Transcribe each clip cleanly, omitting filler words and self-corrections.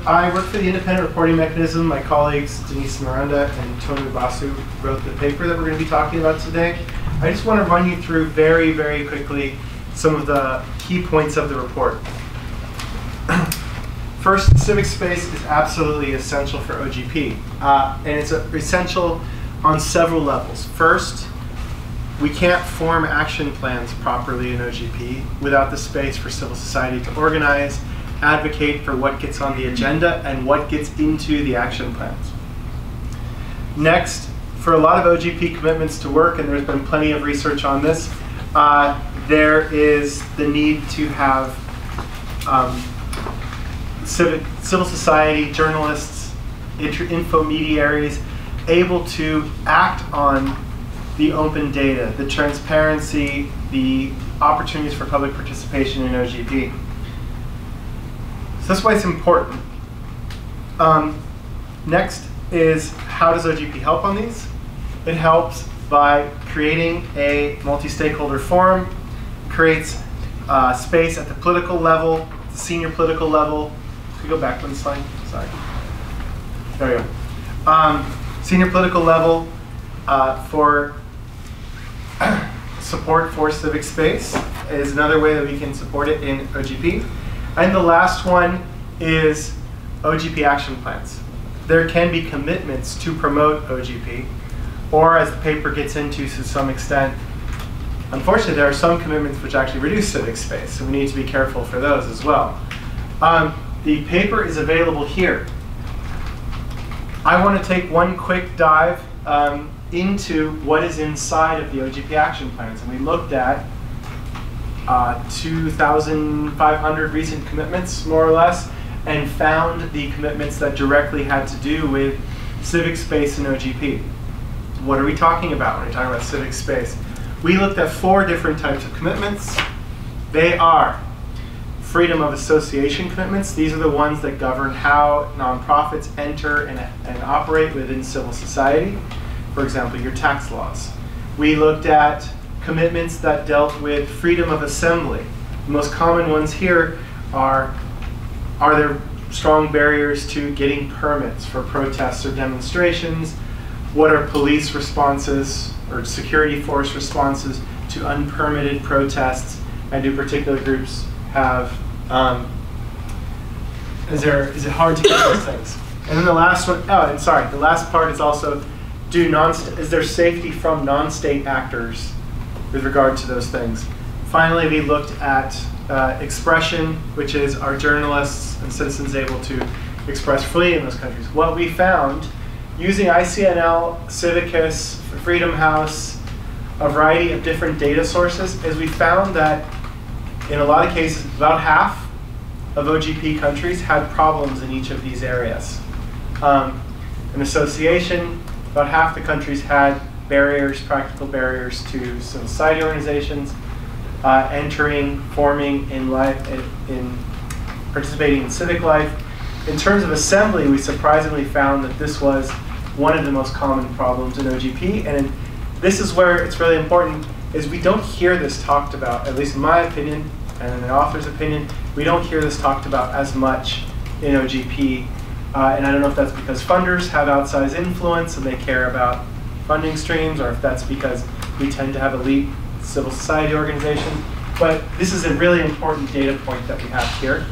I work for the independent reporting mechanism. My colleagues Denise Miranda and Tony Basu wrote the paper that we're going to be talking about today. I just want to run you through very, very quickly some of the key points of the report. First, civic space is absolutely essential for OGP, and it's essential on several levels. First, we can't form action plans properly in OGP without the space for civil society to organize, advocate for what gets on the agenda and what gets into the action plans. Next, for a lot of OGP commitments to work, and there's been plenty of research on this, there is the need to have civil society, journalists, infomediaries able to act on the open data, the transparency, the opportunities for public participation in OGP. So that's why it's important. Next is, how does OGP help on these? It helps by creating a multi-stakeholder forum, creates space at the political level, the senior political level. Can we go back one slide? Sorry. There we go. Senior political level for support for civic space is another way that we can support it in OGP. And the last one is OGP action plans. There can be commitments to promote OGP, or as the paper gets into to some extent, unfortunately there are some commitments which actually reduce civic space, so we need to be careful for those as well. The paper is available here. I want to take one quick dive into what is inside of the OGP action plans, and we looked at 2,500 recent commitments, more or less, and found the commitments that directly had to do with civic space in OGP. What are we talking about when we're talking about civic space? We looked at 4 different types of commitments. They are freedom of association commitments. These are the ones that govern how nonprofits enter and operate within civil society. For example, your tax laws. We looked at commitments that dealt with freedom of assembly. The most common ones here are there strong barriers to getting permits for protests or demonstrations? What are police responses or security force responses to unpermitted protests? And do particular groups have, is it hard to get those things? And then the last one, oh, and sorry, the last part is also, is there safety from non-state actors with regard to those things? Finally, we looked at expression, which is, are journalists and citizens able to express freely in those countries? What we found, using ICNL, Civicus, Freedom House, a variety of different data sources, is we found that in a lot of cases, about half of OGP countries had problems in each of these areas. An association, about half the countries had barriers, practical barriers to civil society organizations, entering, forming in life, in participating in civic life. In terms of assembly, we surprisingly found that this was one of the most common problems in OGP, and this is where it's really important, is we don't hear this talked about, at least in my opinion, and in the author's opinion, we don't hear this talked about as much in OGP. And I don't know if that's because funders have outsized influence and they care about funding streams, or if that's because we tend to have elite civil society organizations. But this is a really important data point that we have here.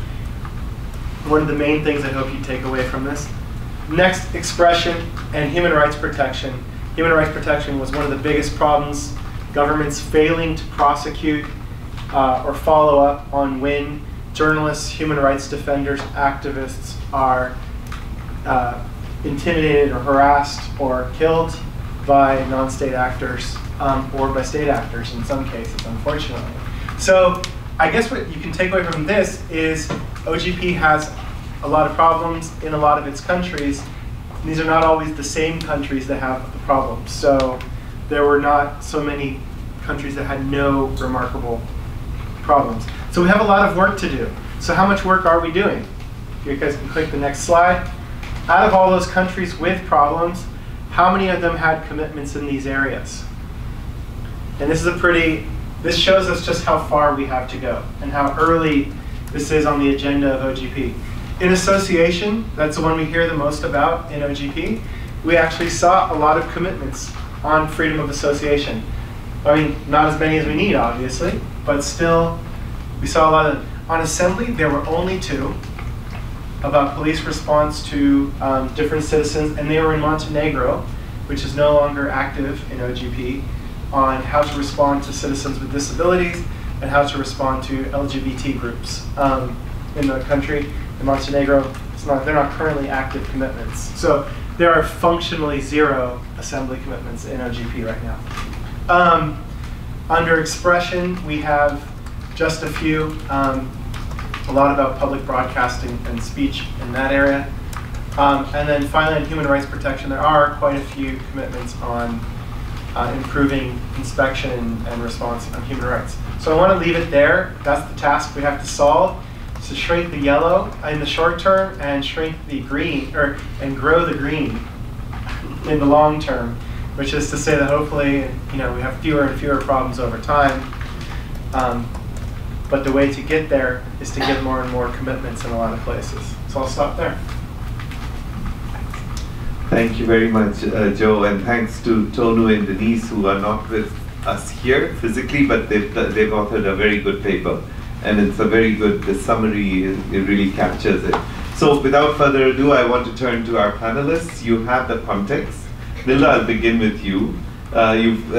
One of the main things I hope you take away from this. Next, expression and human rights protection. Human rights protection was one of the biggest problems. Governments failing to prosecute or follow up on when journalists, human rights defenders, activists are intimidated or harassed or killed by non-state actors or by state actors in some cases, unfortunately. So I guess what you can take away from this is OGP has a lot of problems in a lot of its countries. And these are not always the same countries that have the problems. So there were not so many countries that had no remarkable problems. So we have a lot of work to do. So how much work are we doing? You guys can click the next slide. Out of all those countries with problems, how many of them had commitments in these areas? And this is this shows us just how far we have to go and how early this is on the agenda of OGP. In association, that's the one we hear the most about in OGP, we actually saw a lot of commitments on freedom of association. I mean, not as many as we need, obviously, but still, we saw a lot of them. On assembly, there were only 2 about police response to different citizens, and they were in Montenegro, which is no longer active in OGP, on how to respond to citizens with disabilities and how to respond to LGBT groups in the country. In Montenegro, they're not currently active commitments. So there are functionally 0 assembly commitments in OGP right now. Under expression, we have just a few, a lot about public broadcasting and speech in that area. And then finally, on human rights protection, there are quite a few commitments on improving inspection and response on human rights. So I want to leave it there. That's the task we have to solve. To shrink the yellow in the short term and shrink the green, and grow the green in the long term, which is to say that hopefully, we have fewer and fewer problems over time. But the way to get there is to get more and more commitments in a lot of places. So I'll stop there. Thank you very much, Joe, and thanks to Tonu and Denise, who are not with us here physically, but they've authored a very good paper. And it's a very good, the summary, it really captures it. So without further ado, I want to turn to our panelists. You have the context. Nilda, I'll begin with you. You've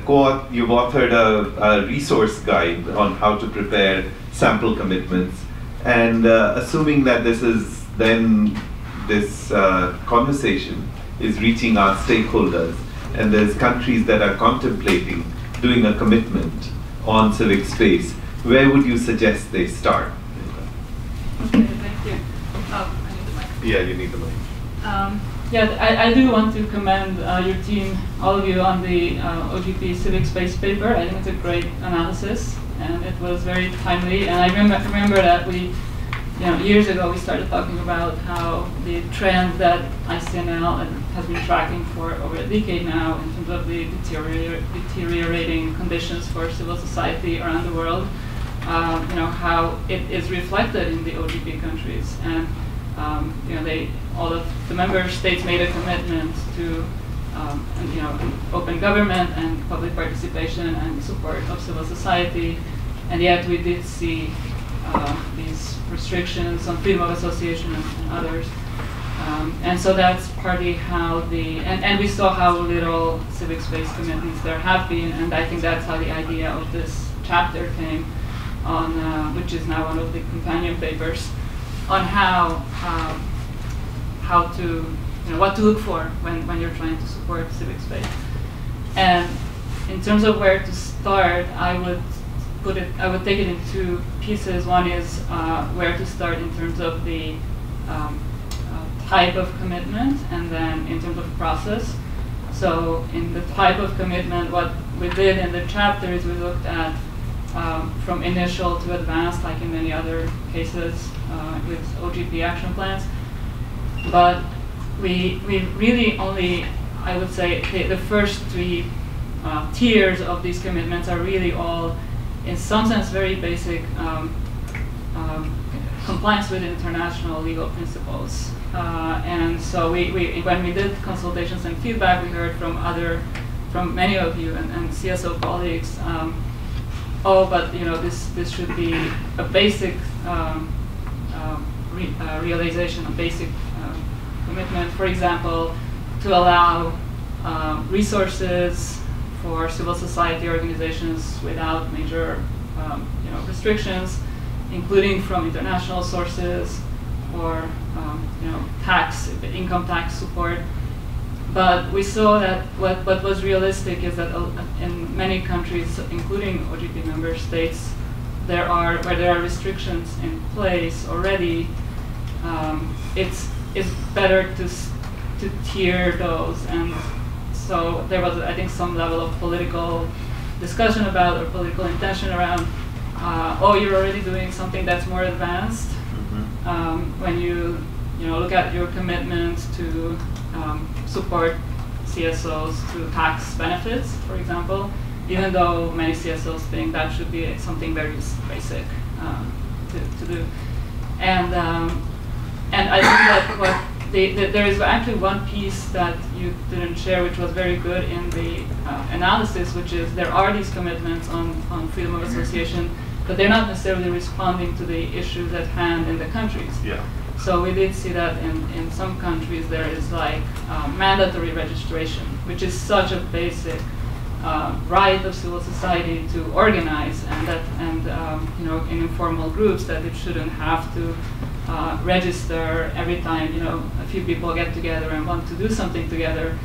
authored a resource guide on how to prepare sample commitments. And assuming that this conversation is reaching our stakeholders, and there's countries that are contemplating doing a commitment on civic space, where would you suggest they start? Okay, thank you. Oh, I need the mic. Yeah, you need the mic. I do want to commend your team, all of you, on the OGP Civic Space paper. I think it's a great analysis, and it was very timely. And I remember that we, years ago, we started talking about how the trend that ICNL has been tracking for over a decade now in terms of the deteriorating conditions for civil society around the world, how it is reflected in the OGP countries. And all of the member states made a commitment to an open government and public participation and support of civil society, and yet we did see these restrictions on freedom of association and others. And so that's partly how and we saw how little civic space commitments there have been, and I think that's how the idea of this chapter came on, which is now one of the companion papers, on what to look for when you're trying to support civic space. And in terms of where to start, I would take it in 2 pieces. One is where to start in terms of the type of commitment, and then in terms of process. So in the type of commitment, what we did in the chapter is we looked at from initial to advanced, like in many other cases with OGP action plans. But we really only, I would say, the first 3 tiers of these commitments are really all, in some sense, very basic compliance with international legal principles. And so when we did consultations and feedback, we heard from many of you and CSO colleagues, but this should be a basic realization, a basic commitment. For example, to allow resources for civil society organizations without major restrictions, including from international sources or income tax support. But we saw that what was realistic is that in many countries, including OGP member states, where there are restrictions in place already, it's better to tier those. And so there was, I think, some level of political discussion about, or political intention around, you're already doing something that's more advanced. When you look at your commitment to support CSOs through tax benefits, for example, even though many CSOs think that should be something very basic to do. And And I think that there is actually one piece that you didn't share, which was very good in the analysis, which is there are these commitments on freedom of association, but they're not necessarily responding to the issues at hand in the countries. Yeah. So we did see that in some countries there is like mandatory registration, which is such a basic right of civil society to organize, and you know, in informal groups, that it shouldn't have to register every time, you know, a few people get together and want to do something together,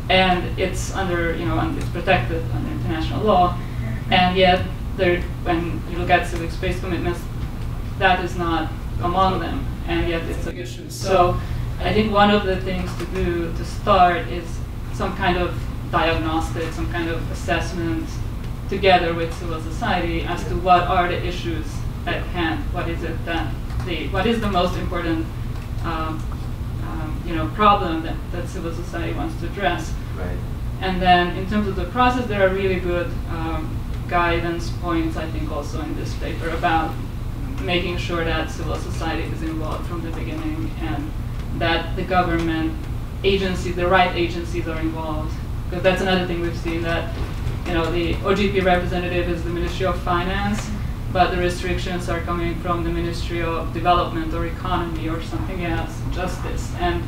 and it's under, you know, it's protected under international law, and yet when you look at civic space commitments, that is not among them, and yet it's an issue. So I think one of the things to do to start is some kind of diagnostic, some kind of assessment together with civil society as to what are the issues at hand. What is it that what is the most important you know, problem that civil society wants to address? Right. And then in terms of the process, there are really good guidance points, I think, also in this paper about making sure that civil society is involved from the beginning, and that the government agencies, the right agencies, are involved. Because that's another thing we've seen, that, you know, the OGP representative is the Ministry of Finance, but the restrictions are coming from the Ministry of Development or Economy or something else, Justice, and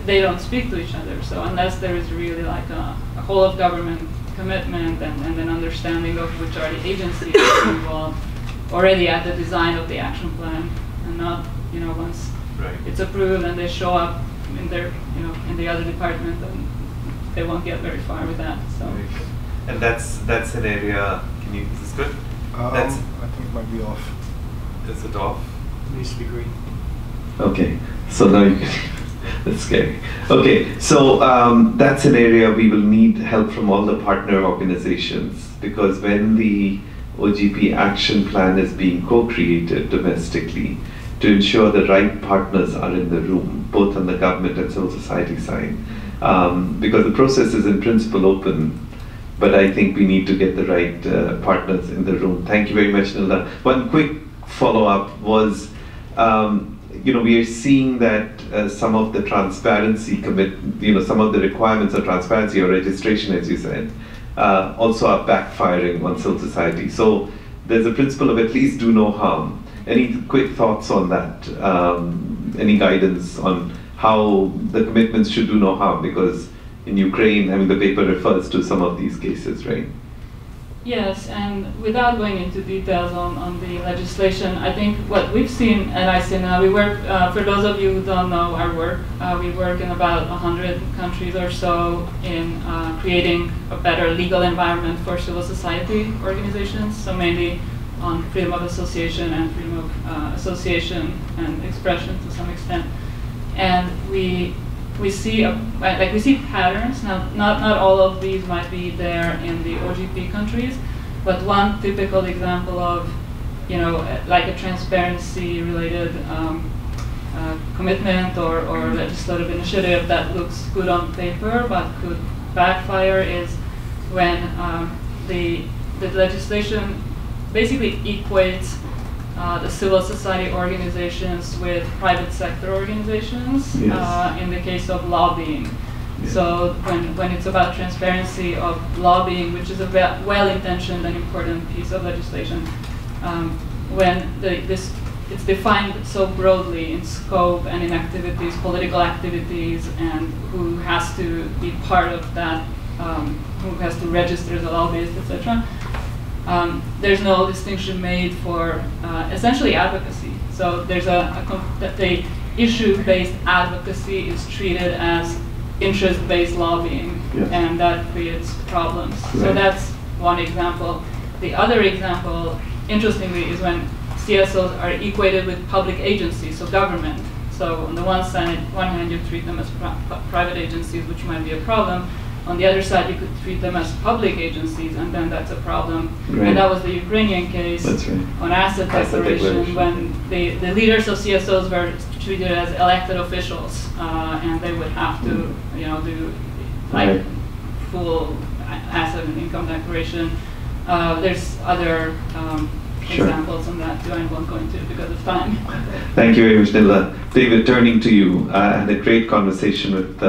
they don't speak to each other. So unless there is really like a whole of government commitment and an understanding of which are the agencies involved already at the design of the action plan, and not, you know, once it's approved and they show up in their, you know, in the other department, and they won't get very far with that. So. And that's an area. Is this good? I think it might be off. Is it off? It needs to be green. Okay, so now you can. That's scary. Okay, so that's an area we will need help from all the partner organizations, because when the OGP action plan is being co-created domestically, to ensure the right partners are in the room, both on the government and civil society side, because the process is in principle open, but I think we need to get the right partners in the room. Thank you very much, Nilda. One quick follow-up was, you know, we are seeing that some of the transparency some of the requirements of transparency or registration, as you said, also are backfiring on civil society. So there's a principle of at least do no harm. Any quick thoughts on that? Any guidance on how the commitments should do no harm? Because in Ukraine, I mean, the paper refers to some of these cases, right? Yes, and without going into details on the legislation, I think what we've seen at ICNL, we work, for those of you who don't know our work, we work in about 100 countries or so in creating a better legal environment for civil society organizations, so mainly on freedom of association and freedom of association and expression to some extent. And we see we see patterns. Now, not all of these might be there in the OGP countries, but one typical example of, you know, like a transparency-related commitment or legislative initiative that looks good on paper but could backfire is when the legislation basically equates the civil society organizations with private sector organizations, yes. In the case of lobbying. Yes. So when it's about transparency of lobbying, which is a well-intentioned and important piece of legislation, when it's defined so broadly in scope and in activities, political activities, and who has to be part of that, who has to register as a lobbyist, etc. There's no distinction made for essentially advocacy. So there's the issue-based advocacy is treated as interest-based lobbying, yes. And that creates problems. Right. So that's one example. The other example, interestingly, is when CSOs are equated with public agencies, so government. So on the one hand, you treat them as private agencies, which might be a problem. On the other side, you could treat them as public agencies, and then that's a problem. Right. And that was the Ukrainian case on asset declaration, when the leaders of CSOs were treated as elected officials, and they would have to, you know, do like full asset and income declaration. There's other examples on that too. I won't go into it because of time. Thank you very much, Nilda. David, turning to you, I had a great conversation with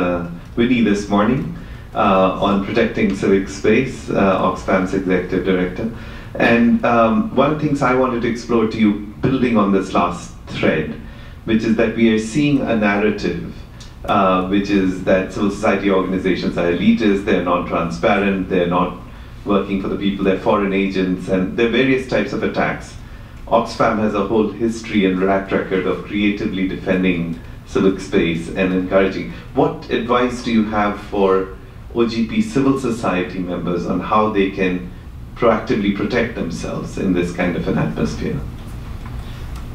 Winnie this morning on protecting civic space, Oxfam's executive director. And one of the things I wanted to explore to you, building on this last thread, which is that we are seeing a narrative, which is that civil society organizations are elitist, they're non-transparent, they're not working for the people, they're foreign agents, and there are various types of attacks. Oxfam has a whole history and track record of creatively defending civic space and encouraging. What advice do you have for OGP civil society members on how they can proactively protect themselves in this kind of an atmosphere?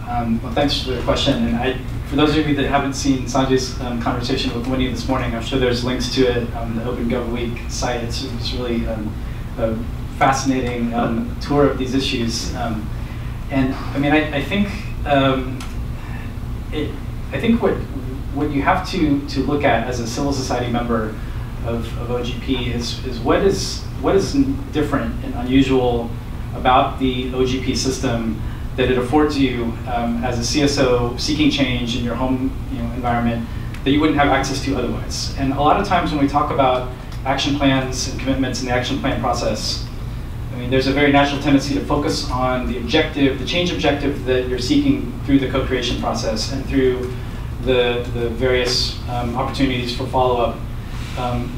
Well, thanks for the question. And for those of you that haven't seen Sanjay's conversation with Winnie this morning, I'm sure there's links to it on the OpenGov Week site. It's really a fascinating tour of these issues. And I mean, I think what you have to look at as a civil society member of OGP is what is different and unusual about the OGP system that it affords you as a CSO seeking change in your home environment that you wouldn't have access to otherwise. And a lot of times when we talk about action plans and commitments in the action plan process, I mean, there's a very natural tendency to focus on the objective, the change objective that you're seeking through the co-creation process and through the various opportunities for follow-up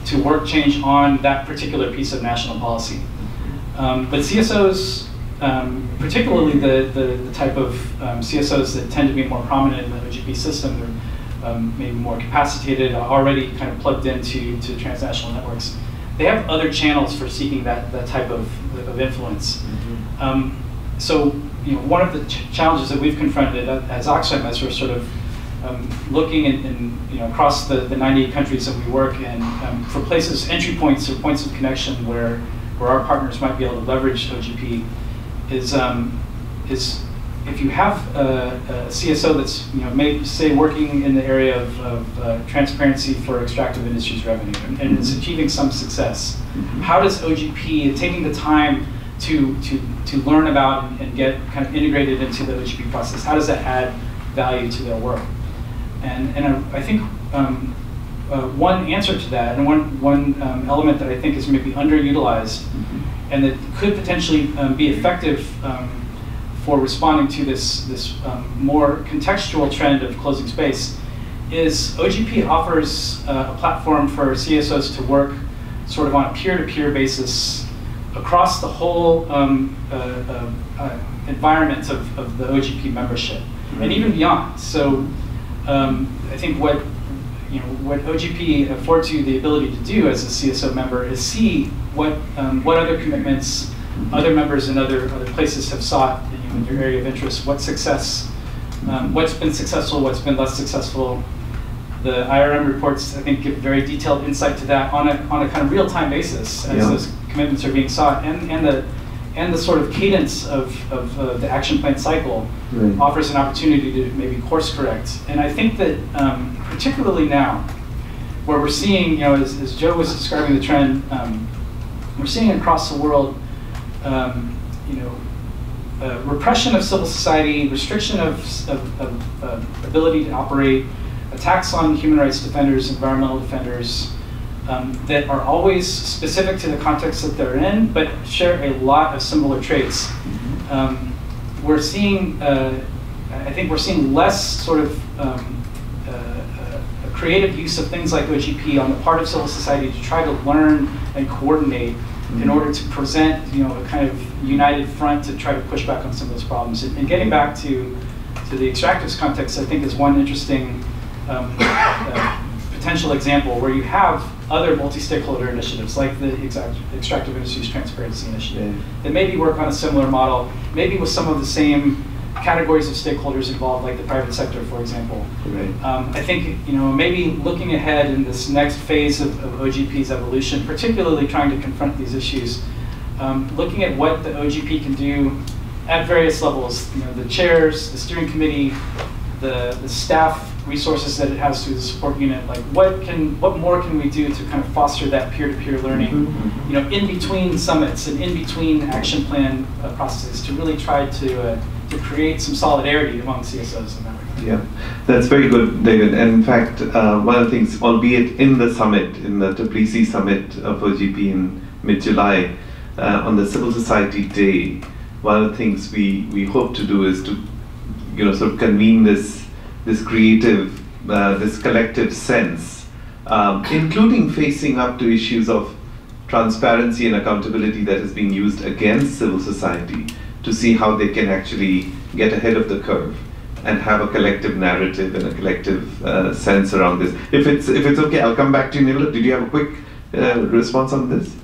to work change on that particular piece of national policy. But CSOs, particularly the type of CSOs that tend to be more prominent in the OGP system, they're maybe more capacitated, already kind of plugged into transnational networks. They have other channels for seeking that type of influence. So one of the challenges that we've confronted as Oxfam, as we're sort of looking in across the 98 countries that we work in for places, entry points or points of connection where our partners might be able to leverage OGP is if you have a CSO that's maybe say working in the area of transparency for extractive industries revenue and is achieving some success, how does OGP, taking the time to learn about and get kind of integrated into the OGP process, how does that add value to their work? And I think one answer to that, and one element that I think is maybe underutilized, and that could potentially be effective for responding to this more contextual trend of closing space, is OGP offers a platform for CSOs to work sort of on a peer-to-peer basis across the whole environment of the OGP membership, and even beyond. So I think what OGP affords you the ability to do as a CSO member is see what other commitments other members in other places have sought in your area of interest, what success, what's been successful, what's been less successful. The IRM reports, I think, give very detailed insight to that on a kind of real-time basis as those commitments are being sought, and the sort of cadence of the action plan cycle offers an opportunity to maybe course correct. And I think that particularly now, where we're seeing, as Joe was describing the trend, we're seeing across the world, repression of civil society, restriction of ability to operate, attacks on human rights defenders, environmental defenders, that are always specific to the context that they're in, but share a lot of similar traits. We're seeing, I think we're seeing less sort of a creative use of things like OGP on the part of civil society to try to learn and coordinate in order to present, a kind of united front to try to push back on some of those problems. And getting back to the extractives context, I think is one interesting potential example where you have other multi-stakeholder initiatives like the Extractive Industries Transparency Initiative that maybe work on a similar model, maybe with some of the same categories of stakeholders involved, like the private sector, for example. I think maybe looking ahead in this next phase of OGP's evolution, particularly trying to confront these issues, looking at what the OGP can do at various levels, the chairs, the steering committee, the staff resources that it has through the support unit, like what more can we do to kind of foster that peer-to-peer learning, you know, in between summits and in between action plan processes to really try to create some solidarity among CSOs in that regard. Yeah, that's very good, David. And in fact, one of the things, albeit in the summit, in the Tbilisi summit of OGP in mid-July, on the Civil Society Day, one of the things we hope to do is to, you know, sort of convene this creative, this collective sense, including facing up to issues of transparency and accountability that is being used against civil society, to see how they can actually get ahead of the curve and have a collective narrative and a collective sense around this. If it's okay, I'll come back to you, Nilda. Did you have a quick response on this?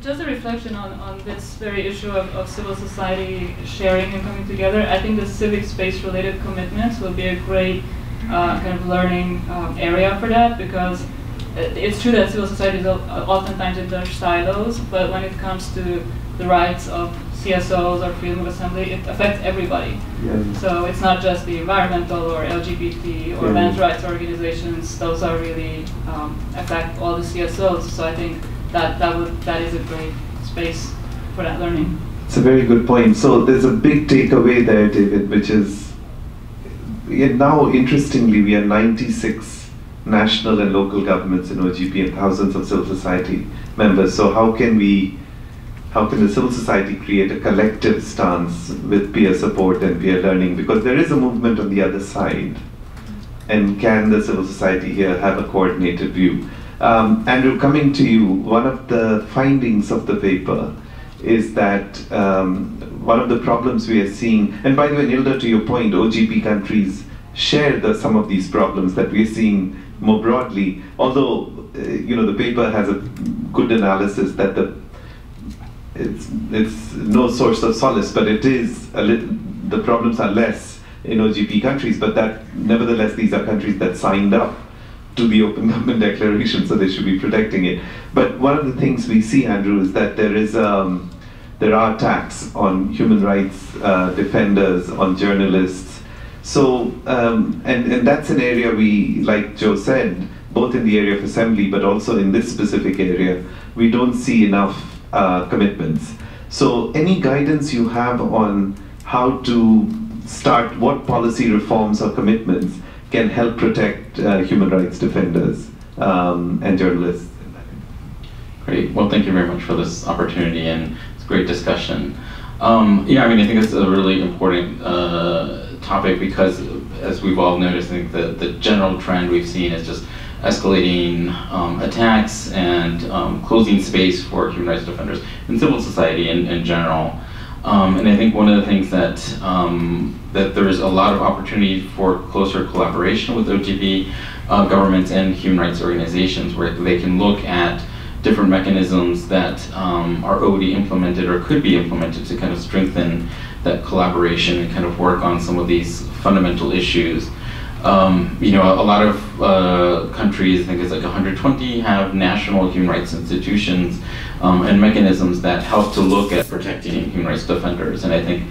Just a reflection on this very issue of civil society sharing and coming together. I think the civic space related commitments will be a great kind of learning area for that, because it's true that civil society is oftentimes in their silos, but when it comes to the rights of CSOs or freedom of assembly, it affects everybody. Yeah. So it's not just the environmental or LGBT or men's rights organizations. Those are really affect all the CSOs. So I think that is a great space for that learning. It's a very good point. So there's a big takeaway there, David, which is now, interestingly, we are 96 national and local governments in OGP and thousands of civil society members. So how can the civil society create a collective stance with peer support and peer learning? Because there is a movement on the other side. And can the civil society here have a coordinated view? Andrew, coming to you, one of the findings of the paper is that one of the problems we are seeing, and by the way, Nilda, to your point, OGP countries share some of these problems that we are seeing more broadly, although you know, the paper has a good analysis that it's no source of solace, but it is the problems are less in OGP countries, but that nevertheless these are countries that signed up to the Open Government Declaration, so they should be protecting it. But one of the things we see, Andrew, is that there are attacks on human rights defenders, on journalists. So, and that's an area we, like Joe said, both in the area of assembly, but also in this specific area, we don't see enough commitments. So any guidance you have on how to start, what policy reforms or commitments can help protect human rights defenders and journalists? Great. Well, thank you very much for this opportunity, and it's a great discussion. Yeah, I mean, I think it's a really important topic because, as we've all noticed, I think the general trend we've seen is just escalating attacks and closing space for human rights defenders and civil society in general. And I think one of the things that there's a lot of opportunity for closer collaboration with OGP governments and human rights organizations, where they can look at different mechanisms that are already implemented or could be implemented to kind of strengthen that collaboration and kind of work on some of these fundamental issues. You know, a lot of countries, I think it's like 120, have national human rights institutions and mechanisms that help to look at protecting human rights defenders. And I think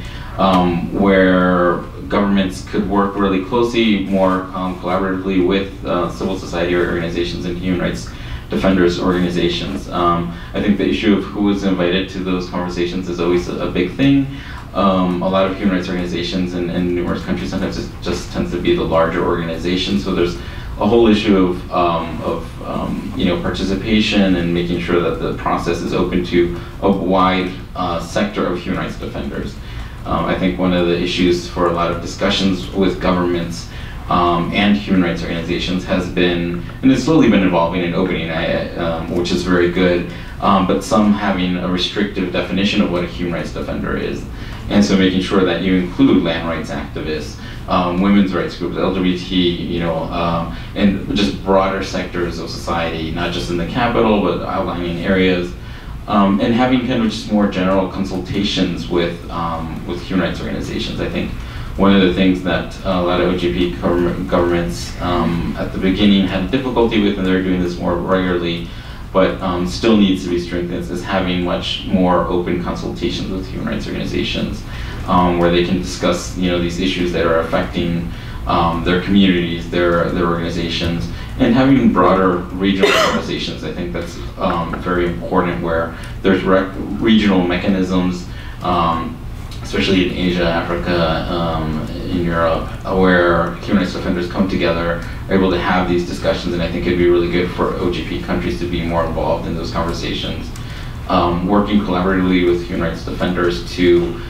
where governments could work really closely, more collaboratively with civil society organizations and human rights defenders organizations. I think the issue of who is invited to those conversations is always a big thing. A lot of human rights organizations in numerous countries, sometimes it just tends to be the larger organizations. So there's a whole issue of you know, participation and making sure that the process is open to a wide sector of human rights defenders. I think one of the issues for a lot of discussions with governments and human rights organizations has been, and it's slowly been evolving and opening, which is very good, but some having a restrictive definition of what a human rights defender is. And so making sure that you include land rights activists, women's rights groups, LGBT, you know, and just broader sectors of society, not just in the capital, but outlining areas, and having kind of just more general consultations with human rights organizations. I think one of the things that a lot of OGP governments at the beginning had difficulty with, and they're doing this more regularly, but still needs to be strengthened, is having much more open consultations with human rights organizations, where they can discuss, you know, these issues that are affecting their communities, their organizations, and having broader regional conversations. I think that's very important, where there's regional mechanisms, especially in Asia, Africa, in Europe, where human rights defenders come together, are able to have these discussions, and I think it'd be really good for OGP countries to be more involved in those conversations. Working collaboratively with human rights defenders to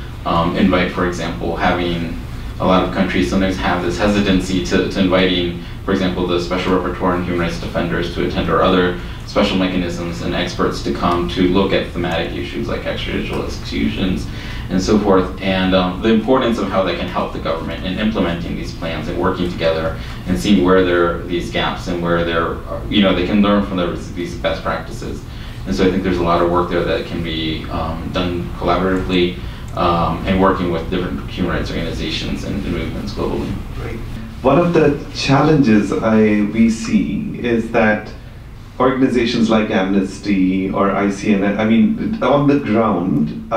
invite, for example, having a lot of countries sometimes have this hesitancy to inviting, for example, the Special Rapporteur on Human Rights Defenders to attend, or other special mechanisms and experts to come to look at thematic issues like extrajudicial executions and so forth, and the importance of how they can help the government in implementing these plans and working together and seeing where there are these gaps and where they can learn from these best practices. And so I think there's a lot of work there that can be done collaboratively and working with different human rights organizations and movements globally. Right. One of the challenges we see is that organizations like Amnesty or ICN, I mean, on the ground,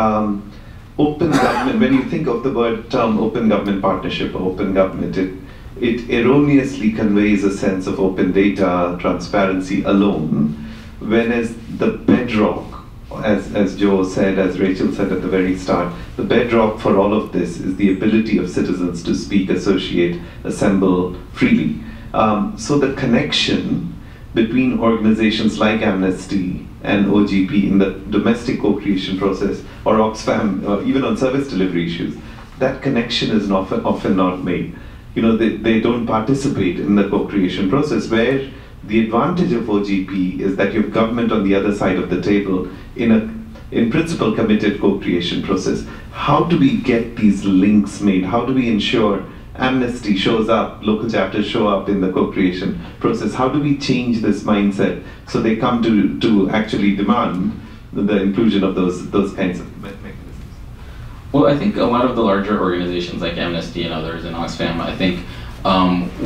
open government, when you think of the term open government partnership or open government, it erroneously conveys a sense of open data, transparency alone, whereas the bedrock, as Joe said, as Rachel said at the very start, the bedrock for all of this is the ability of citizens to speak, associate, assemble freely. So the connection between organizations like Amnesty and OGP in the domestic co-creation process, or Oxfam, or even on service delivery issues, that connection is often not made. They don't participate in the co-creation process, where the advantage of OGP is that you have government on the other side of the table in principle committed co-creation process. How do we get these links made? How do we ensure Amnesty shows up, local chapters show up in the co-creation process? How do we change this mindset so they come to actually demand the inclusion of those kinds of mechanisms? Well, I think a lot of the larger organizations like Amnesty and others and Oxfam, I think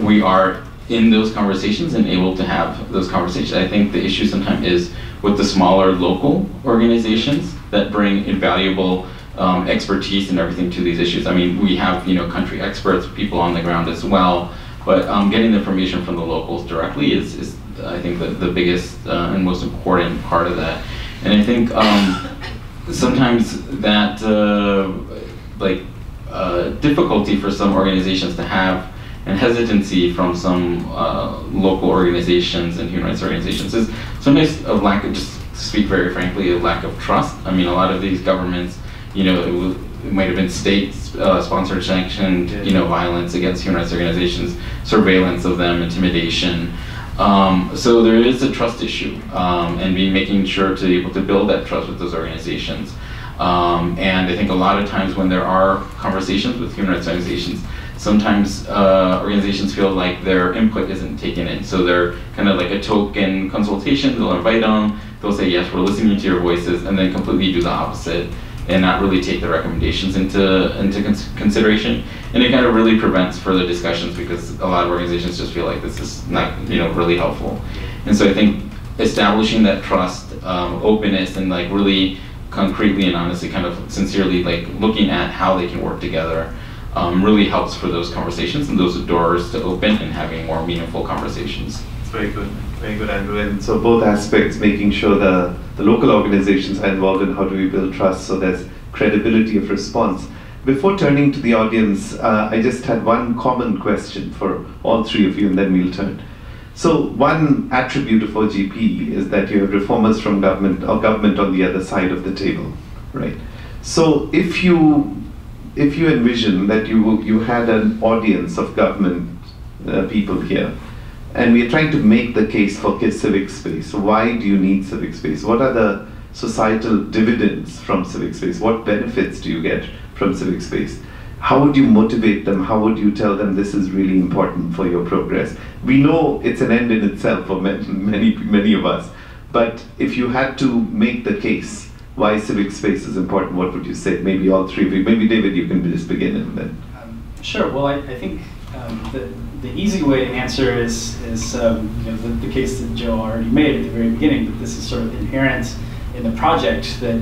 we are in those conversations and able to have those conversations. I think the issue sometimes is with the smaller local organizations that bring invaluable expertise and everything to these issues. I mean, we have country experts, people on the ground as well, but getting the information from the locals directly is I think the biggest and most important part of that. And I think sometimes that difficulty for some organizations to have, and hesitancy from some local organizations and human rights organizations, is sometimes of lack of, just to speak very frankly, a lack of trust. I mean, a lot of these governments, it might have been state-sponsored, sanctioned, violence against human rights organizations, surveillance of them, intimidation. So there is a trust issue, and making sure to be able to build that trust with those organizations. And I think a lot of times when there are conversations with human rights organizations, sometimes organizations feel like their input isn't taken in. So they're kind of like a token consultation. They'll invite them, they'll say, yes, we're listening to your voices, and then completely do the opposite and not really take the recommendations into consideration. And it kind of really prevents further discussions, because a lot of organizations just feel like this is not really helpful. And so I think establishing that trust, openness, and really concretely and honestly, kind of sincerely looking at how they can work together really helps for those conversations and those doors to open and having more meaningful conversations. It's very good, Andrew. And so both aspects, making sure the local organizations are involved in how do we build trust so there's credibility of response. Before turning to the audience, I just had one common question for all three of you, and then we'll turn. So one attribute of OGP is that you have reformers from government, or government on the other side of the table, right? So if you envision that you had an audience of government people here, and we're trying to make the case for civic space. Why do you need civic space? What are the societal dividends from civic space? What benefits do you get from civic space? How would you motivate them? How would you tell them this is really important for your progress? We know it's an end in itself for many of us, but if you had to make the case why civic space is important, what would you say? Maybe all three of you. Maybe David, you can just begin and then. Sure. Well, I think the easy way to answer is the case that Joe already made at the very beginning, that this is sort of inherent in the project that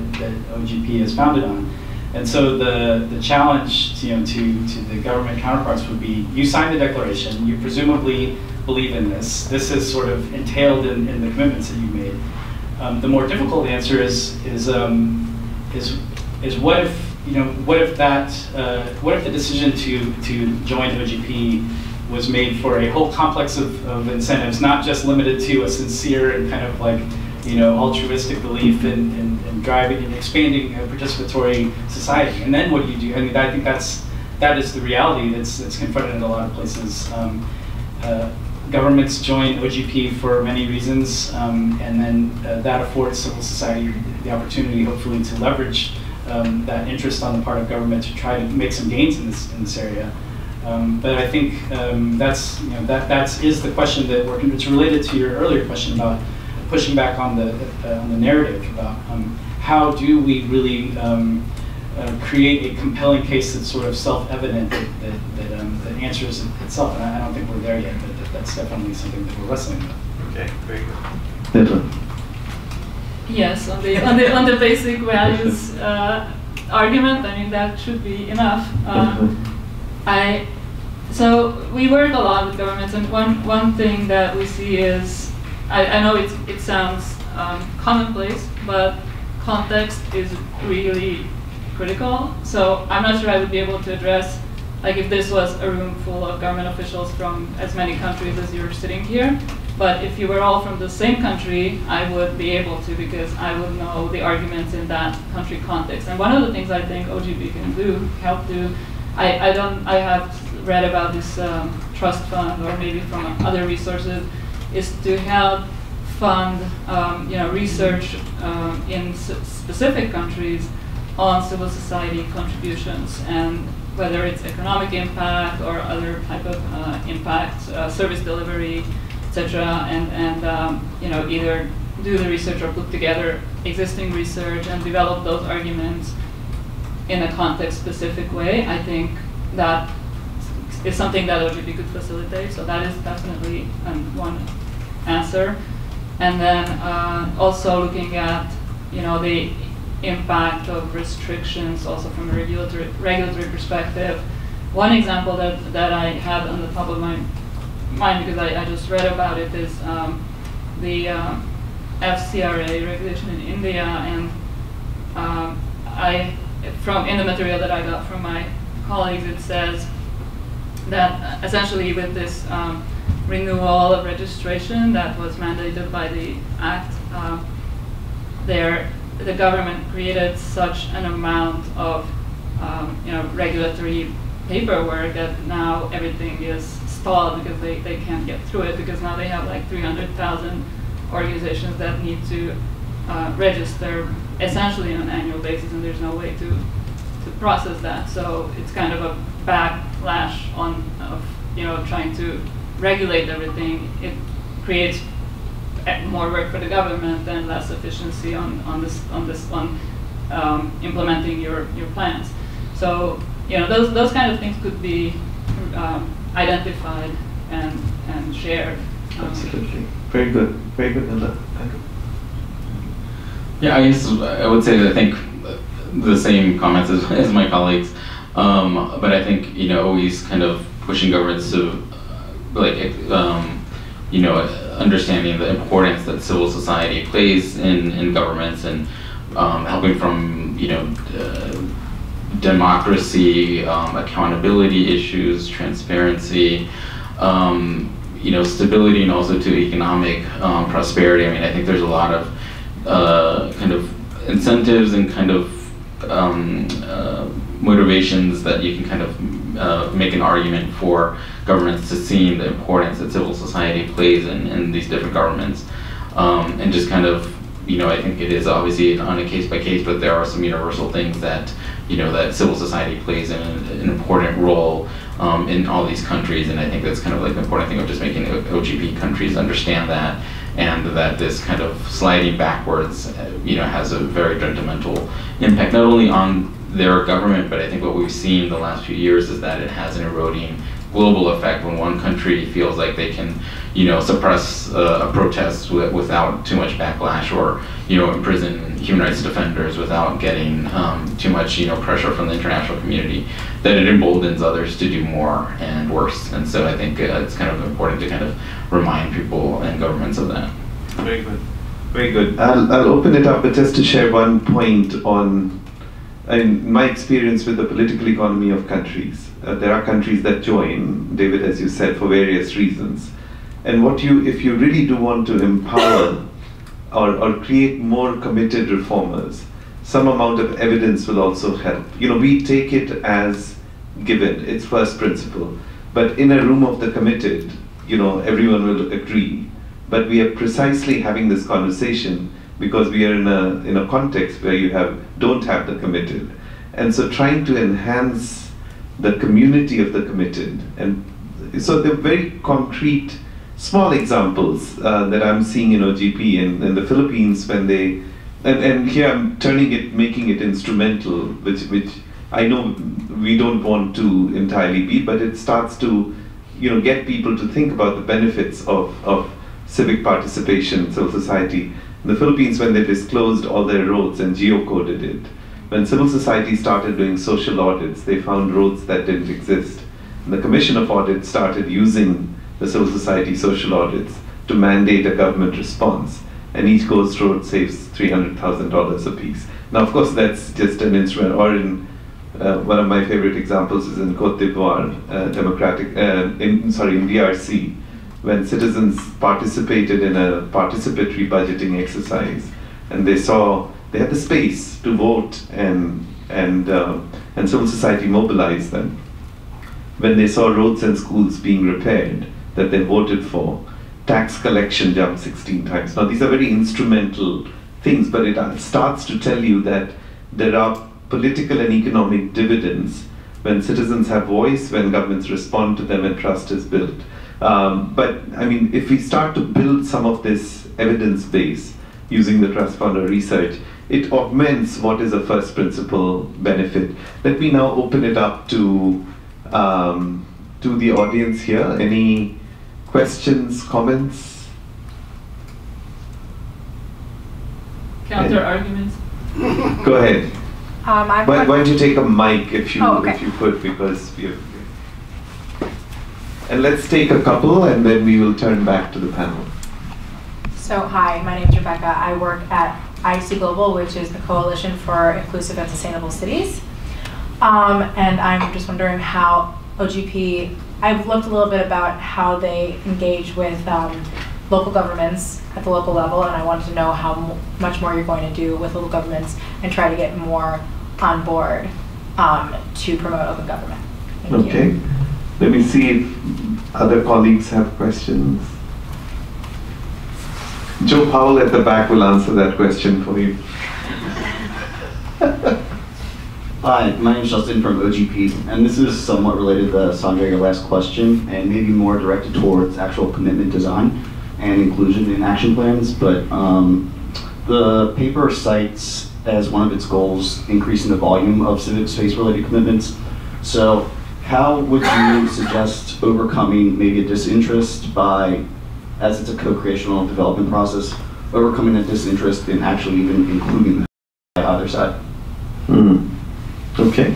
OGP is founded on. And so the challenge to the government counterparts would be, you signed the declaration, you presumably believe in this. This is sort of entailed in the commitments that you've made. The more difficult answer is what if the decision to join OGP was made for a whole complex of incentives, not just limited to a sincere and kind of like altruistic belief in driving and expanding a participatory society. And then what do you do? I mean, I think that is the reality that's confronted in a lot of places. Governments join OGP for many reasons, and then that affords civil society the opportunity, hopefully, to leverage that interest on the part of government to try to make some gains in this area. But I think that is the question that it's related to your earlier question about pushing back on the narrative about how do we really create a compelling case that's sort of self-evident that answers itself. And I don't think we're there yet, but that's definitely something that we're wrestling with. Okay, very good. Nilda. Yes, on the basic values argument, I mean that should be enough. So we work a lot with governments, and one thing that we see is, I know it sounds commonplace, but context is really critical. So I'm not sure I would be able to address, like if this was a room full of government officials from as many countries as you're sitting here. But if you were all from the same country, I would be able to, because I would know the arguments in that country context. And one of the things I think OGP can help do, I have read about this trust fund, or maybe from other resources, is to help fund research in specific countries on civil society contributions, and whether it's economic impact or other type of impact, service delivery, etc., and either do the research or put together existing research and develop those arguments in a context-specific way. I think that is something that OGP could facilitate, so that is definitely one answer. And then also looking at the impact of restrictions also from a regulatory perspective. One example that I have on the top of my mind, because I just read about it, is the FCRA regulation in India, and in the material that I got from my colleagues, it says that essentially with this renewal of registration that was mandated by the Act, the government created such an amount of regulatory paperwork that now everything is stalled because they can't get through it, because now they have like 300,000 organizations that need to register essentially on an annual basis, and there's no way to process that. So it's kind of a backlash of trying to regulate everything. It creates more work for the government and less efficiency on implementing your plans. So those kind of things could be identified and shared. Absolutely. Very good, Nilda. Yeah, I guess I would say that I think the same comments as my colleagues, but I think always kind of pushing governments to understanding the importance that civil society plays in governments, and helping from democracy, accountability issues, transparency, stability, and also to economic prosperity. I mean, I think there's a lot of kind of incentives and kind of motivations that you can kind of make an argument for governments to see the importance that civil society plays in these different governments, and just kind of I think it is obviously on a case by case, but there are some universal things that that civil society plays an important role in all these countries, and I think that's kind of like the important thing of just making OGP countries understand that, and that this kind of sliding backwards has a very detrimental impact not only on their government, but I think what we've seen the last few years is that it has an eroding global effect when one country feels like they can, suppress a protest without too much backlash, or imprison human rights defenders without getting too much pressure from the international community, that it emboldens others to do more and worse. And so I think it's kind of important to kind of remind people and governments of that. Very good. Very good. I'll open it up, but just to share one point on my experience with the political economy of countries. There are countries that join, David, as you said, for various reasons. And if you really do want to empower or create more committed reformers, some amount of evidence will also help. We take it as given, it's first principle. But in a room of the committed, everyone will agree. But we are precisely having this conversation because we are in a context where you don't have the committed. And so trying to enhance the community of the committed. And so they're very concrete, small examples that I'm seeing in OGP in the Philippines when they, and here I'm making it instrumental, which I know we don't want to entirely be, but it starts to get people to think about the benefits of civic participation, civil society. In the Philippines, when they disclosed all their roads and geocoded it, when civil society started doing social audits, they found roads that didn't exist. And the Commission of Audit started using the civil society social audits to mandate a government response. And each ghost road saves $300,000 a piece. Now, of course, that's just an instrument. Or in one of my favorite examples is in Côte d'Ivoire, in DRC, when citizens participated in a participatory budgeting exercise, and they had the space to vote, and civil society mobilized them. When they saw roads and schools being repaired that they voted for, tax collection jumped 16 times. Now these are very instrumental things, but it starts to tell you that there are political and economic dividends when citizens have voice, when governments respond to them and trust is built. But I mean, if we start to build some of this evidence base using the trust fund or research, it augments what is a first principle benefit. Let me now open it up to the audience here. Any questions, comments? Counter arguments? Go ahead. Why don't you take a mic if you could, because we have. And let's take a couple, and then we will turn back to the panel. So, hi, my name is Rebecca. I work at IC Global, which is the Coalition for Inclusive and Sustainable Cities. And I'm just wondering how OGP, I've looked a little bit about how they engage with local governments at the local level, and I wanted to know how much more you're going to do with local governments and try to get more on board to promote open government. Thank you. Let me see if other colleagues have questions. Joe Powell at the back will answer that question for you. Hi, my name is Justin from OGP, and this is somewhat related to Sanjay, your last question, and maybe more directed towards actual commitment design and inclusion in action plans. But the paper cites as one of its goals increasing the volume of civic space-related commitments. So how would you suggest overcoming maybe a disinterest by, as it's a co-creational development process, overcoming a disinterest in actually even including the other side? Okay.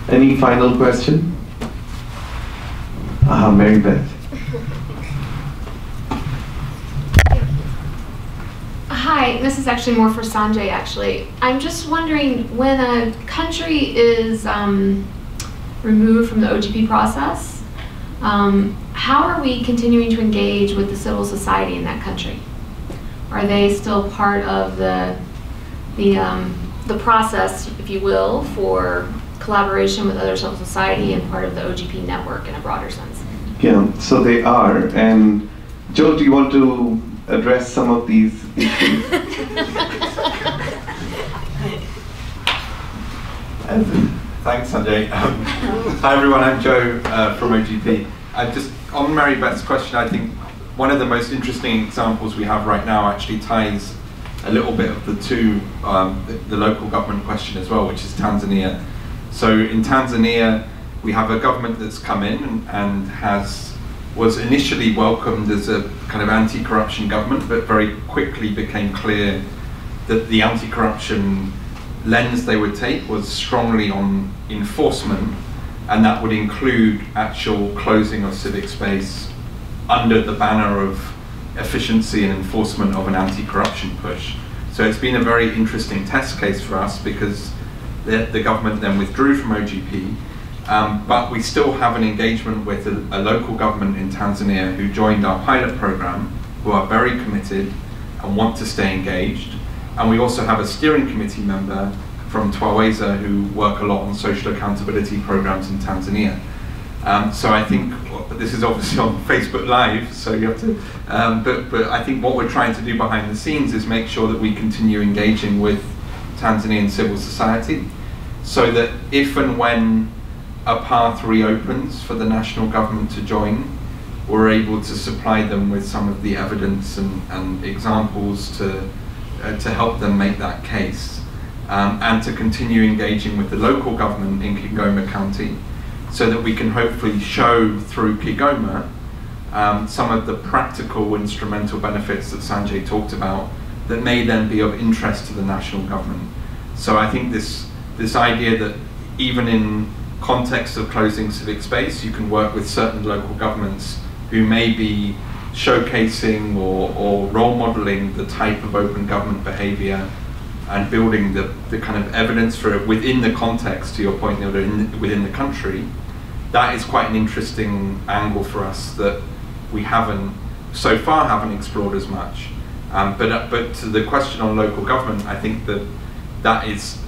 Any final question? Mary Beth. Hi, this is actually more for Sanjay, actually. I'm just wondering, when a country is removed from the OGP process, how are we continuing to engage with the civil society in that country? Are they still part of the process, if you will, for collaboration with other civil society and part of the OGP network in a broader sense? Yeah, so they are. And Joe, do you want to address some of these issues? Thanks, Sanjay. Hi everyone, I'm Joe from OGP. Just on Mary Beth's question, I think one of the most interesting examples we have right now actually ties a little bit of the two, the local government question as well, which is Tanzania. So in Tanzania, we have a government that's come in and was initially welcomed as a kind of anti-corruption government, but very quickly became clear that the anti-corruption lens they would take was strongly on enforcement, and that would include actual closing of civic space under the banner of efficiency and enforcement of an anti-corruption push. So it's been a very interesting test case for us, because the government then withdrew from OGP, but we still have an engagement with a local government in Tanzania who joined our pilot program, who are very committed and want to stay engaged. And we also have a steering committee member from Twaweza who work a lot on social accountability programs in Tanzania. So I think, this is obviously on Facebook Live, so you have to, but I think what we're trying to do behind the scenes is make sure that we continue engaging with Tanzanian civil society, so that if and when a path reopens for the national government to join, we're able to supply them with some of the evidence and examples to help them make that case, and to continue engaging with the local government in Kigoma County, so that we can hopefully show through Kigoma some of the practical instrumental benefits that Sanjay talked about that may then be of interest to the national government. So I think this idea that even in context of closing civic space, you can work with certain local governments who may be showcasing or role modeling the type of open government behavior and building the kind of evidence for it within the context, to your point, Nilda, within the country. That is quite an interesting angle for us that we so far haven't explored as much. But to the question on local government, I think that is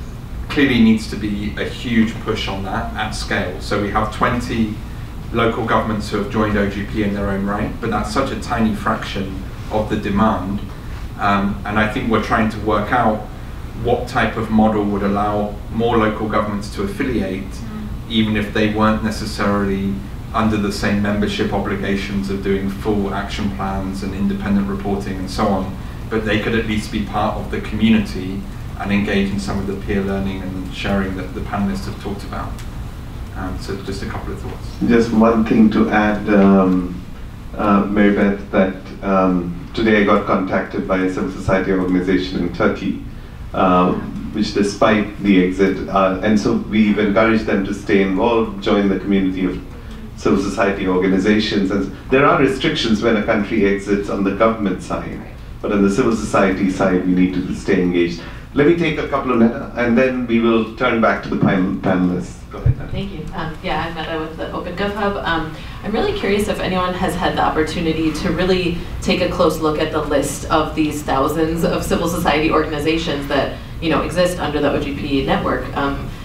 clearly needs to be a huge push on that at scale. So we have 20 local governments who have joined OGP in their own right, but that's such a tiny fraction of the demand. And I think we're trying to work out what type of model would allow more local governments to affiliate, even if they weren't necessarily under the same membership obligations of doing full action plans and independent reporting and so on, but they could at least be part of the community and engage in some of the peer learning and sharing that the panelists have talked about. So just a couple of thoughts. Just one thing to add, Mary Beth, that today I got contacted by a civil society organization in Turkey, which despite the exit, and so we've encouraged them to stay involved, join the community of civil society organizations. And there are restrictions when a country exits on the government side, but on the civil society side, we need to stay engaged. Let me take a couple of minutes, and then we will turn back to the panelists. Go ahead. Thank you. Yeah, I'm Nilda with the OpenGov Hub. I'm really curious if anyone has had the opportunity to really take a close look at the list of these thousands of civil society organizations that exist under the OGP network,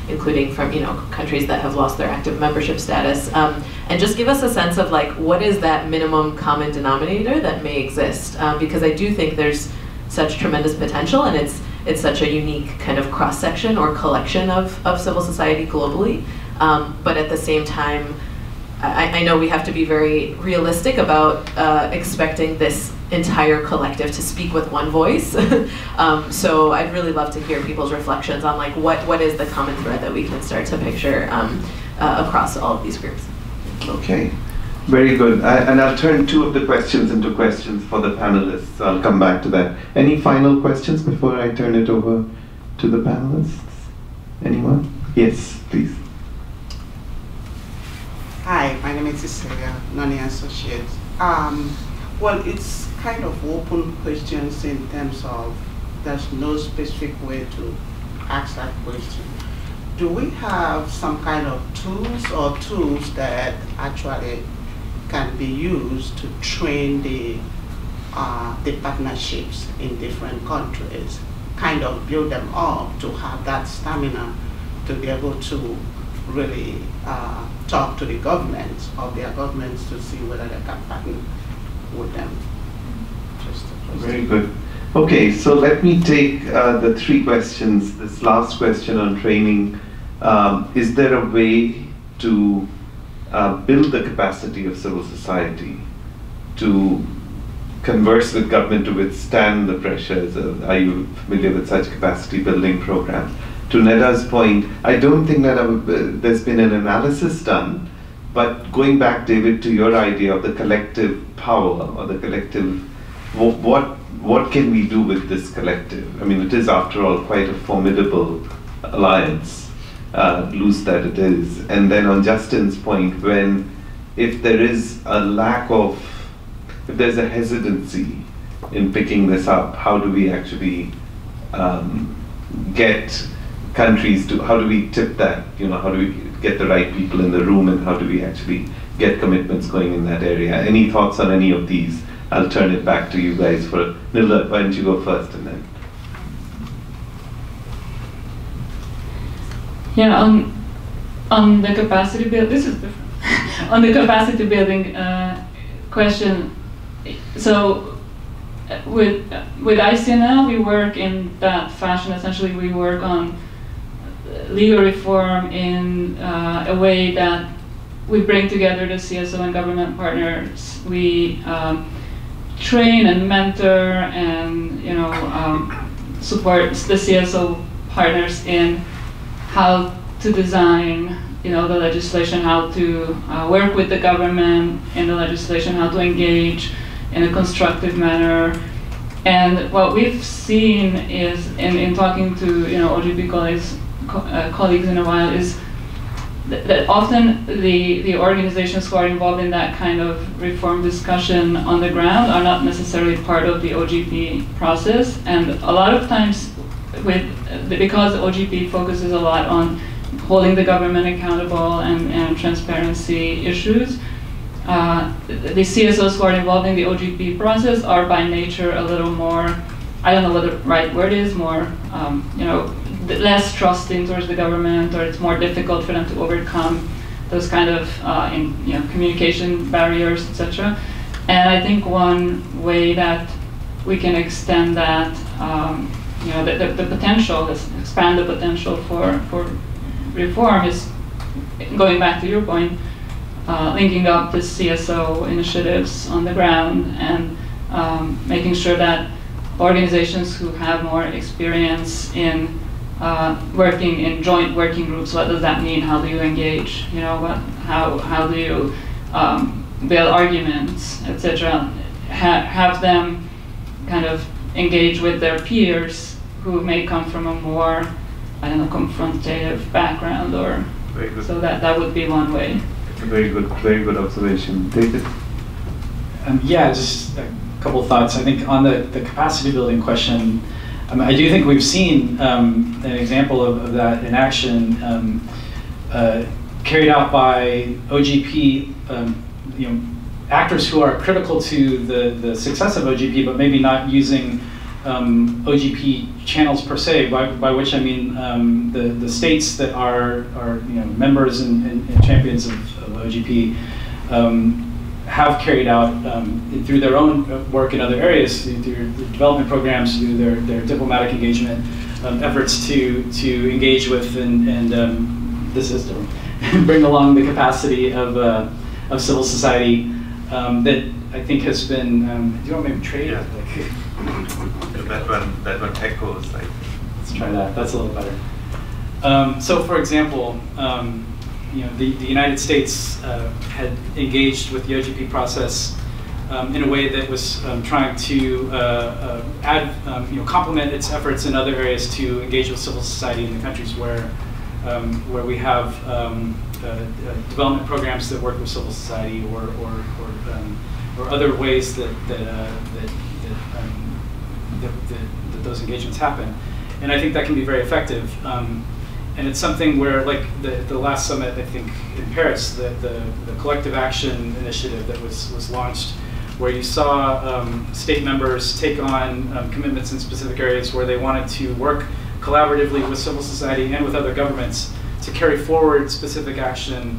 including from countries that have lost their active membership status, and just give us a sense of what is that minimum common denominator that may exist, because I do think there's such tremendous potential, and it's such a unique kind of cross-section or collection of civil society globally. But at the same time, I know we have to be very realistic about expecting this entire collective to speak with one voice. So I'd really love to hear people's reflections on what is the common thread that we can start to picture across all of these groups. Okay. Very good. And I'll turn two of the questions into questions for the panelists. I'll come back to that. Any final questions before I turn it over to the panelists? Anyone? Yes, please. Hi, my name is Cecilia, Nani Associate. Well, it's kind of open questions in terms of there's no specific way to ask that question. Do we have some kind of tools that actually can be used to train the partnerships in different countries, kind of build them up to have that stamina to be able to really talk to the governments of their governments to see whether they can partner with them. Very good. Okay, so let me take the three questions. This last question on training. Is there a way to build the capacity of civil society to converse with government to withstand the pressures? Are you familiar with such capacity building programs? to Nilda's point, I don't think that there's been an analysis done, but going back, David, to your idea of the collective power or the collective, what can we do with this collective? I mean, it is, after all, quite a formidable alliance, loose that it is. And then on Justin's point, if there is a lack of, if there's a hesitancy in picking this up, how do we actually get countries to, how do we tip that, how do we get the right people in the room, and how do we actually get commitments going in that area? Any thoughts on any of these? I'll turn it back to you guys for, Nilda, why don't you go first and then. Yeah, on the capacity build, this is different. On the capacity building question, so with ICNL we work in that fashion. Essentially, we work on legal reform in a way that we bring together the CSO and government partners. We train and mentor and support the CSO partners in how to design the legislation, how to work with the government in the legislation, how to engage in a constructive manner. And what we've seen is, in talking to OGP colleagues in a while, is that often the organizations who are involved in that kind of reform discussion on the ground are not necessarily part of the OGP process. And a lot of times, because the OGP focuses a lot on holding the government accountable and transparency issues, the CSOs who are involved in the OGP process are by nature a little more, I don't know what the right word is, more less trusting towards the government, or it's more difficult for them to overcome those kind of communication barriers, etc. And I think one way that we can extend that, the potential, expand the potential for reform is, going back to your point, linking up the CSO initiatives on the ground and making sure that organizations who have more experience in working in joint working groups, what does that mean? How do you engage? How do you build arguments, etc. Have them kind of engage with their peers who may come from a more, confrontative background, or so that would be one way. Very good observation. David? Yeah, just a couple of thoughts. I think on the capacity building question, I do think we've seen an example of that in action carried out by OGP, actors who are critical to the success of OGP, but maybe not using OGP channels per se, by which I mean the states that are members and champions of OGP have carried out through their own work in other areas, through development programs, through their diplomatic engagement efforts to engage with and the system, bring along the capacity of civil society that I think has been. Do you want maybe trade? Yeah. That one echoes. Let's try that. That's a little better. So, for example, the United States had engaged with the OGP process in a way that was trying to complement its efforts in other areas to engage with civil society in the countries where we have development programs that work with civil society, or other ways that those engagements happen. And I think that can be very effective. And it's something where, like the last summit, I think, in Paris, the collective action initiative that was launched, where you saw state members take on commitments in specific areas where they wanted to work collaboratively with civil society and with other governments to carry forward specific action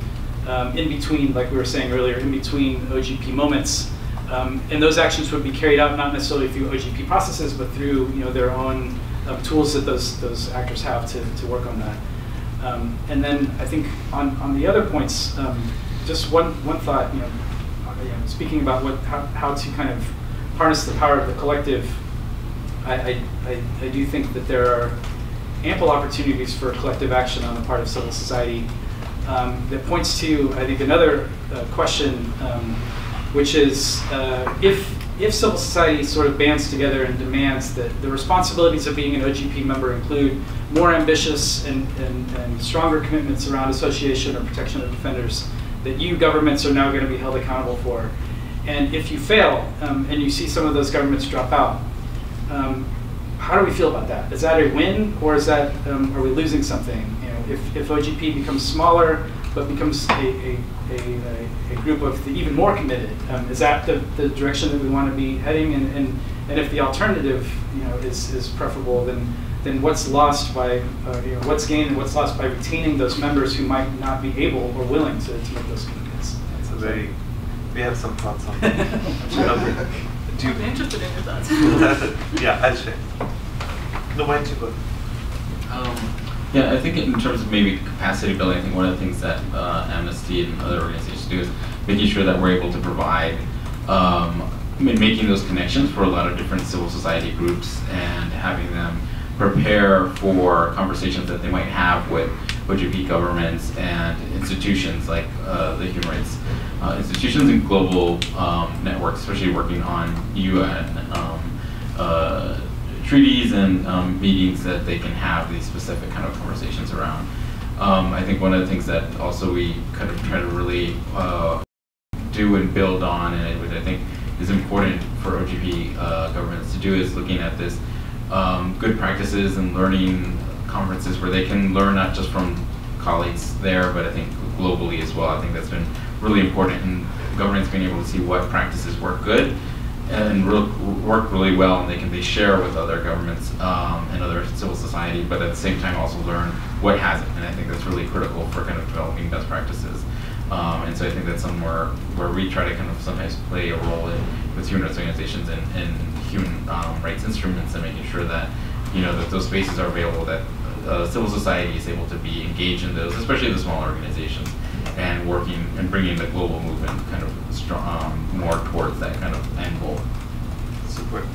in between, like we were saying earlier, in between OGP moments. And those actions would be carried out not necessarily through OGP processes, but through their own tools that those actors have to work on that. And then I think on the other points, just one thought. Speaking about how to kind of harness the power of the collective, I do think that there are ample opportunities for collective action on the part of civil society. That points to, I think, another question, which is if civil society sort of bands together and demands that the responsibilities of being an OGP member include more ambitious and stronger commitments around association or protection of offenders, that you governments are now going to be held accountable for. And if you fail, and you see some of those governments drop out, how do we feel about that? Is that a win, or is that are we losing something? You know, if OGP becomes smaller but becomes a group of the even more committed, is that the direction that we want to be heading? And if the alternative, you know, is preferable, then what's lost by you know, what's gained and what's lost by retaining those members who might not be able or willing to make those commitments? That's a very. We have some thoughts on that. Okay. Do you I'm interested in your thoughts. Yeah, I'll share. No, why don't you go? Yeah, I think in terms of maybe capacity building, I think one of the things that Amnesty and other organizations do is making sure that we're able to provide, making those connections for a lot of different civil society groups and having them prepare for conversations that they might have with OGP governments and institutions like the human rights institutions and global networks, especially working on UN treaties and meetings that they can have these specific kind of conversations around. I think one of the things that also we kind of try to really do and build on, and which I think is important for OGP governments to do, is looking at this good practices and learning conferences where they can learn not just from colleagues there, but I think globally as well. I think that's been really important, and governments being able to see what practices work good and work really well, and they share with other governments and other civil society, but at the same time also learn what hasn't. And I think that's really critical for kind of developing best practices. And so I think that's somewhere where we try to kind of sometimes play a role with human rights organizations and human rights instruments, and making sure that, you know, that those spaces are available, that civil society is able to be engaged in those, especially the smaller organizations, and working and bringing the global movement kind of strong, more towards that kind of end goal. Super.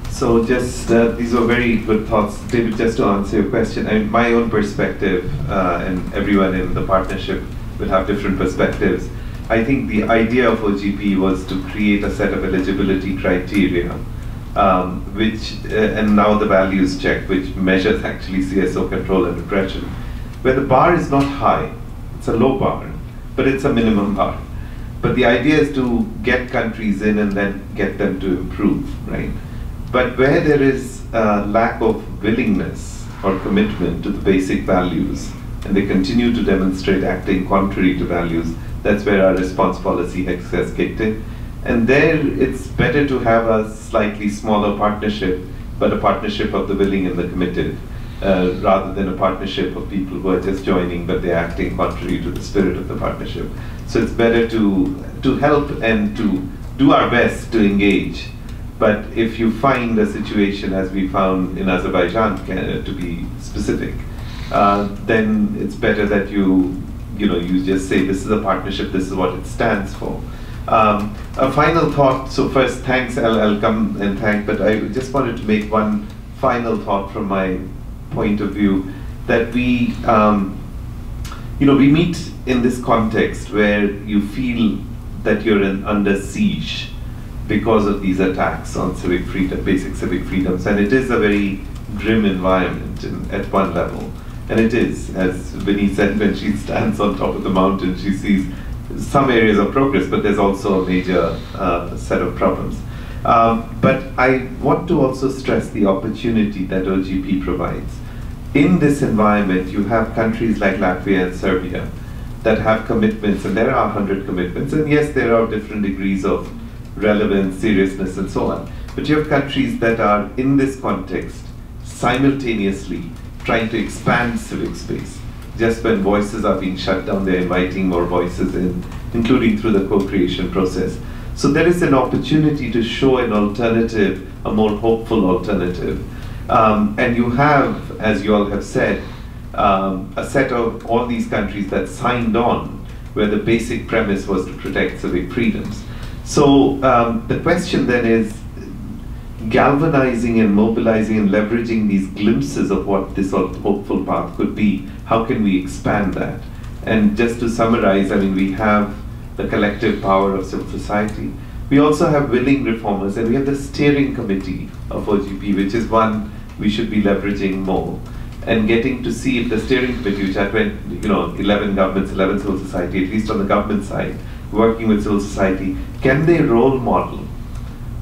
So just, these were very good thoughts. David, just to answer your question, I mean, my own perspective, and everyone in the partnership will have different perspectives. I think the idea of OGP was to create a set of eligibility criteria, which, and now the values check, which measures actually CSO control and repression, where the bar is not high. It's a low bar, but it's a minimum bar. But the idea is to get countries in and then get them to improve, right? But where there is a lack of willingness or commitment to the basic values, and they continue to demonstrate acting contrary to values, that's where our response policy has kicked in. And there it's better to have a slightly smaller partnership, but a partnership of the willing and the committed, rather than a partnership of people who are just joining, but they're acting contrary to the spirit of the partnership. So it's better to help and to do our best to engage. But if you find a situation, as we found in Azerbaijan, to be specific, then it's better that you just say, this is a partnership, this is what it stands for. A final thought, so first thanks, I'll come and thank, but I just wanted to make one final thought from my point of view, that we meet in this context where you feel that you're under siege because of these attacks on civic freedom, basic civic freedoms, and it is a very grim environment at one level. And it is, as Vinnie said, when she stands on top of the mountain, she sees some areas of progress, but there's also a major set of problems. But I want to also stress the opportunity that OGP provides. In this environment, you have countries like Latvia and Serbia that have commitments, and there are 100 commitments, and yes, there are different degrees of relevance, seriousness, and so on. But you have countries that are, in this context, simultaneously trying to expand civic space. Just when voices are being shut down, they're inviting more voices in, including through the co-creation process. So there is an opportunity to show an alternative, a more hopeful alternative. And you have, as you all have said, a set of all these countries that signed on, where the basic premise was to protect civic freedoms. So the question then is, galvanizing and mobilizing and leveraging these glimpses of what this hopeful path could be. How can we expand that? And just to summarize, I mean, we have the collective power of civil society. We also have willing reformers, and we have the steering committee of OGP, which is one we should be leveraging more. And getting to see if the steering committee, which had 11 governments, 11 civil society, at least on the government side, working with civil society, can they role model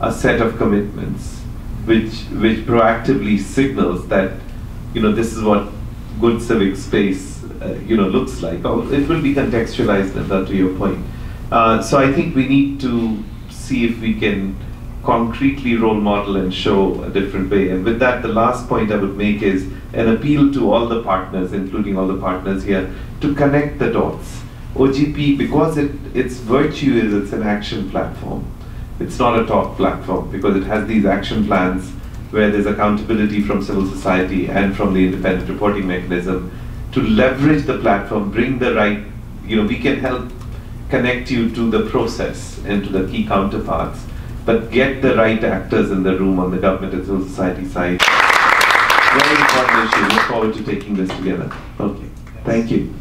a set of commitments which proactively signals that this is what good civic space looks like. Or it will be contextualized, Nilda, to your point. So I think we need to see if we can concretely role model and show a different way. And with that, the last point I would make is an appeal to all the partners, including all the partners here, to connect the dots. OGP, because its virtue is it's an action platform. It's not a talk platform, because it has these action plans where there's accountability from civil society and from the independent reporting mechanism to leverage the platform, bring the right, we can help connect you to the process and to the key counterparts, but get the right actors in the room on the government and civil society side. Very important issue. Look forward to taking this together. Okay. Thank you.